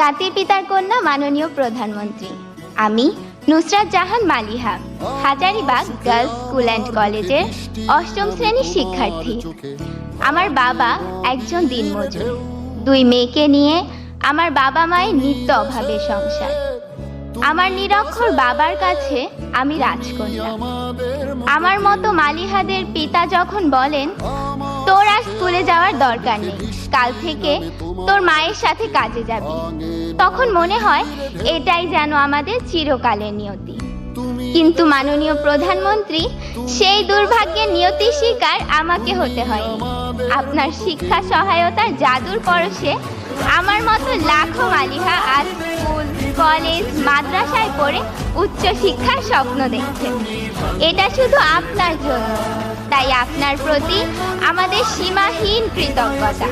জাতির পিতার কন্যা মাননীয় প্রধানমন্ত্রী। আমি Nusrat Jahan Maliha, Hazaribagh girls school and কলেজের ৮ম শ্রেণীর শিক্ষার্থী। আমার বাবা একজন দিনমজুর। 2 মেয়েকে নিয়ে আমার বাবা মায়ের নিত্য অভাবের সংসার। আমার নিরক্ষর বাবার কাছে আমি রাজকন্যা। আমার মতো মালিহাদের পিতা যখন বলেন, তোর আর স্কুলে যাওয়ার দরকার নেই, কাল থেকে তোর মায়ের সাথে কাজে যাবি, তখন মনে হয় এটাই যেন আমাদের চিরকালের নিয়তি। কিন্তু মাননীয় প্রধানমন্ত্রী, সেই দুর্ভাগ্যের নিয়তির শিকার আমাকে হতে হয়নি। আপনার শিক্ষা সহায়তার জাদুর পরশে আমার মতো লাখো মালিহা আজ স্কুল, কলেজ, মাদ্রাসায় পড়ে উচ্চ শিক্ষার স্বপ্ন দেখছে। এটা শুধু আপনার জন্য, তাই আপনার প্রতি আমাদের সীমাহীন কৃতজ্ঞতা।